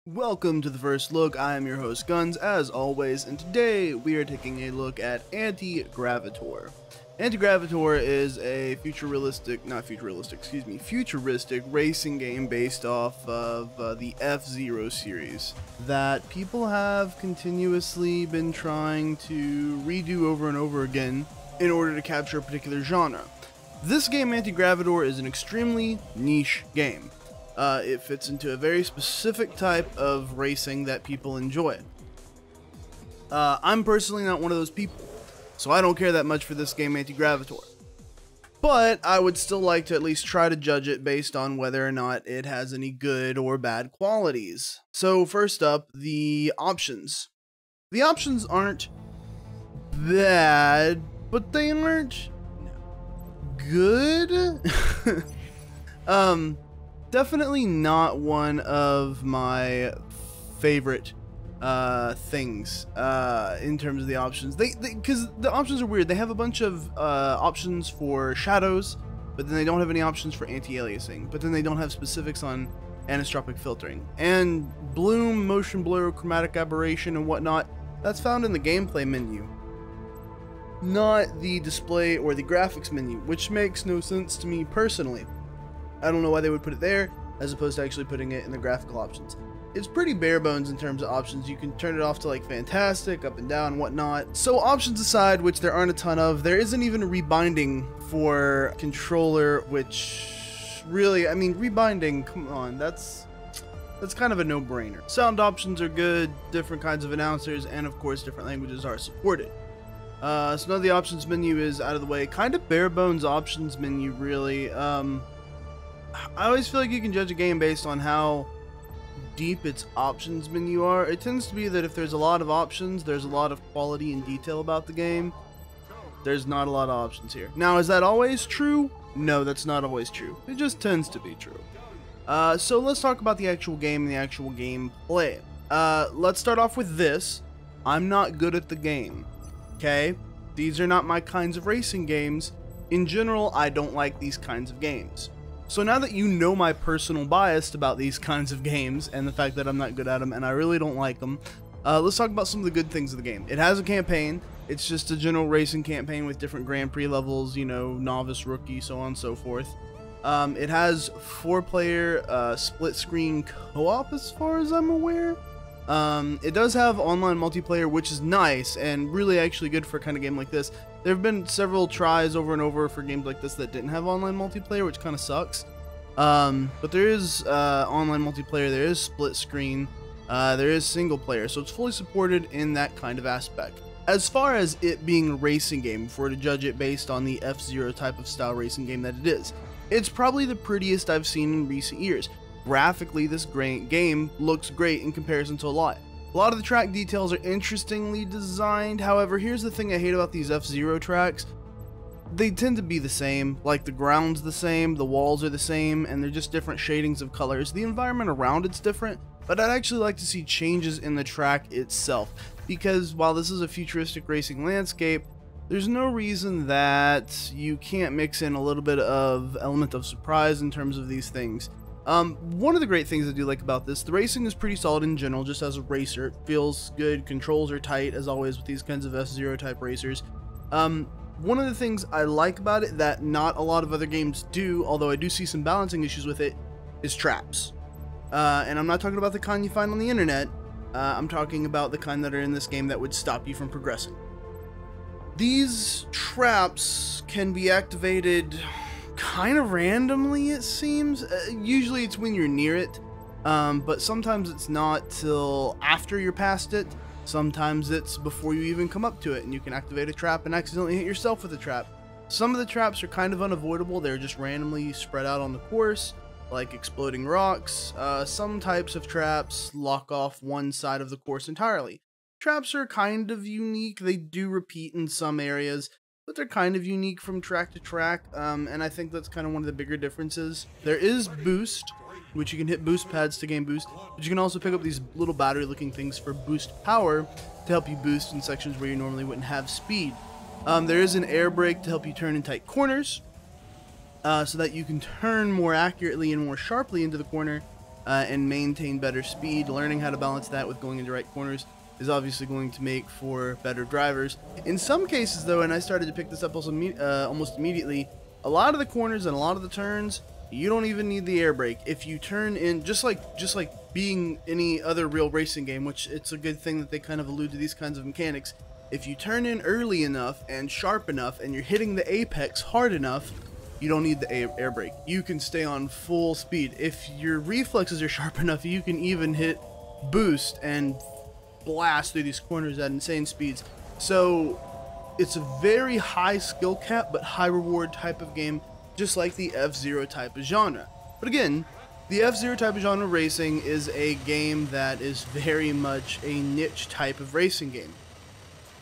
Welcome to the first look. I am your host Guns as always, and today we are taking a look at Antigraviator. Antigraviator is a futuristic racing game based off of the F-Zero series that people have continuously been trying to redo over and over again in order to capture a particular genre. This game, Antigraviator, is an extremely niche game. It fits into a very specific type of racing that people enjoy. I'm personally not one of those people, so I don't care that much for this game, Antigraviator. But I would still like to at least try to judge it based on whether or not it has any good or bad qualities. So first up, the options. The options aren't bad, but they aren't good. Definitely not one of my favorite things in terms of the options. Because the options are weird. They have a bunch of options for shadows, but then they don't have any options for anti-aliasing. But then they don't have specifics on anisotropic filtering. And bloom, motion blur, chromatic aberration, and whatnot, that's found in the gameplay menu, not the display or the graphics menu, which makes no sense to me personally. I don't know why they would put it there as opposed to actually putting it in the graphical options. It's pretty bare bones in terms of options. You can turn it off to like fantastic, up and down, whatnot. So options aside, which there aren't a ton of, there isn't even a rebinding for controller, which really, I mean, rebinding, come on, that's kind of a no-brainer. Sound options are good, different kinds of announcers, and of course different languages are supported. So now the options menu is out of the way. Kind of bare bones options menu, really. I always feel like you can judge a game based on how deep its options menu are. It tends to be that if there's a lot of options, there's a lot of quality and detail about the game. There's not a lot of options here. Now, is that always true? No, that's not always true. It just tends to be true. So let's talk about the actual game and the actual gameplay. Let's start off with this. I'm not good at the game. Okay? These are not my kinds of racing games. In general, I don't like these kinds of games. So now that you know my personal bias about these kinds of games and the fact that I'm not good at them and I really don't like them, let's talk about some of the good things of the game. It has a campaign. It's just a general racing campaign with different Grand Prix levels, you know, novice, rookie, so on and so forth. It has 4-player split screen co-op as far as I'm aware. It does have online multiplayer, which is nice and really actually good for a kind of game like this. There have been several tries over and over for games like this that didn't have online multiplayer, which kind of sucks. But there is online multiplayer, there is split screen, there is single player, so it's fully supported in that kind of aspect. As far as it being a racing game, if we're to judge it based on the F-Zero type of style racing game that it is, it's probably the prettiest I've seen in recent years. Graphically, this game looks great in comparison to a lot. A lot of the track details are interestingly designed. However, here's the thing I hate about these F-Zero tracks. They tend to be the same, like the ground's the same, the walls are the same, and they're just different shadings of colors. The environment around it's different, but I'd actually like to see changes in the track itself, because while this is a futuristic racing landscape, there's no reason that you can't mix in a little bit of element of surprise in terms of these things. One of the great things I do like about this, the racing is pretty solid in general, just as a racer. It feels good, controls are tight, as always with these kinds of F-Zero type racers. One of the things I like about it that not a lot of other games do, although I do see some balancing issues with it, is traps. And I'm not talking about the kind you find on the internet, I'm talking about the kind that are in this game that would stop you from progressing. These traps can be activated kind of randomly, it seems. Usually it's when you're near it, but sometimes it's not till after you're past it. Sometimes it's before you even come up to it and you can activate a trap and accidentally hit yourself with a trap. Some of the traps are kind of unavoidable. They're just randomly spread out on the course, like exploding rocks. Some types of traps lock off one side of the course entirely. Traps are kind of unique. They do repeat in some areas, but they're kind of unique from track to track, and I think that's kind of one of the bigger differences. There is boost, which you can hit boost pads to gain boost, but you can also pick up these little battery looking things for boost power to help you boost in sections where you normally wouldn't have speed. There is an air brake to help you turn in tight corners, so that you can turn more accurately and more sharply into the corner, and maintain better speed. Learning how to balance that with going into right corners is obviously going to make for better drivers. In some cases, though, and I started to pick this up also almost immediately, a lot of the corners and a lot of the turns, you don't even need the air brake. If you turn in, just like being any other real racing game, which it's a good thing that they kind of allude to these kinds of mechanics, if you turn in early enough and sharp enough and you're hitting the apex hard enough, you don't need the air brake. You can stay on full speed. If your reflexes are sharp enough, you can even hit boost and blast through these corners at insane speeds. So it's a very high skill cap but high reward type of game, just like the F-Zero type of genre. But again, the F-Zero type of genre racing is a game that is very much a niche type of racing game.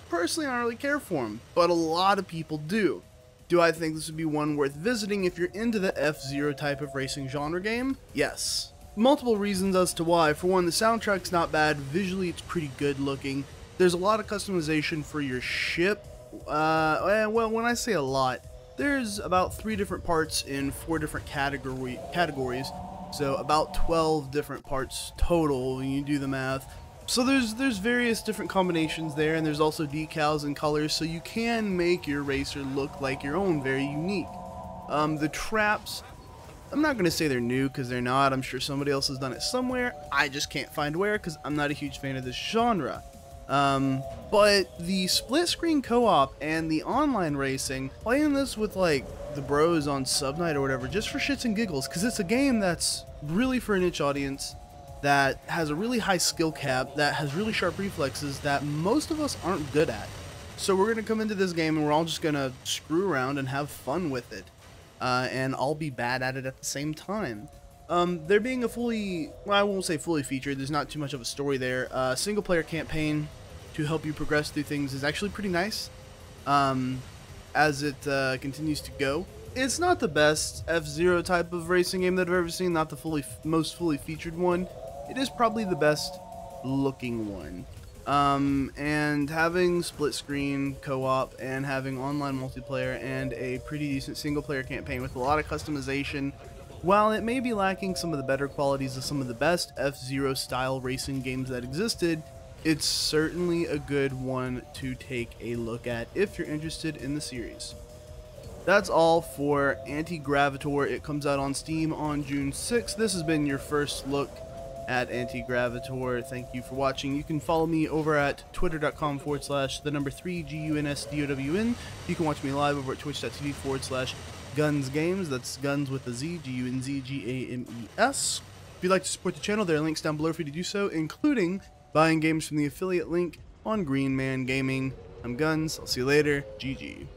Personally, I don't really care for them, but a lot of people do. Do I think this would be one worth visiting if you're into the F-Zero type of racing genre game? Yes. Multiple reasons as to why. For one, the soundtrack's not bad. Visually, it's pretty good looking. There's a lot of customization for your ship. Well, when I say a lot, there's about 3 different parts in 4 different categories. So about 12 different parts total when you do the math. So there's various different combinations there, and there's also decals and colors, so you can make your racer look like your own, very unique. The traps, I'm not going to say they're new because they're not. I'm sure somebody else has done it somewhere. I just can't find where because I'm not a huge fan of this genre. But the split screen co-op and the online racing, playing this with like the bros on sub night or whatever, just for shits and giggles, because it's a game that's really for a niche audience, that has a really high skill cap, that has really sharp reflexes that most of us aren't good at. So we're going to come into this game and we're all just going to screw around and have fun with it. And I'll be bad at it at the same time. There being a fully, well, I won't say fully featured, there's not too much of a story there. Single player campaign to help you progress through things is actually pretty nice as it continues to go. It's not the best F-Zero type of racing game that I've ever seen, not the most fully featured one. It is probably the best looking one. And having split screen co-op and having online multiplayer and a pretty decent single player campaign with a lot of customization, while it may be lacking some of the better qualities of some of the best F-Zero style racing games that existed, it's certainly a good one to take a look at if you're interested in the series. That's all for Antigraviator. It comes out on Steam on June 6th. This has been your first look at Antigraviator. Thank you for watching. You can follow me over at twitter.com/3GUNSDOWN. You can watch me live over at twitch.tv/gunsgames. That's guns with a Z, GUNZGAMES. If you'd like to support the channel, there are links down below for you to do so, including buying games from the affiliate link on Green Man Gaming. I'm Guns. I'll see you later. GG.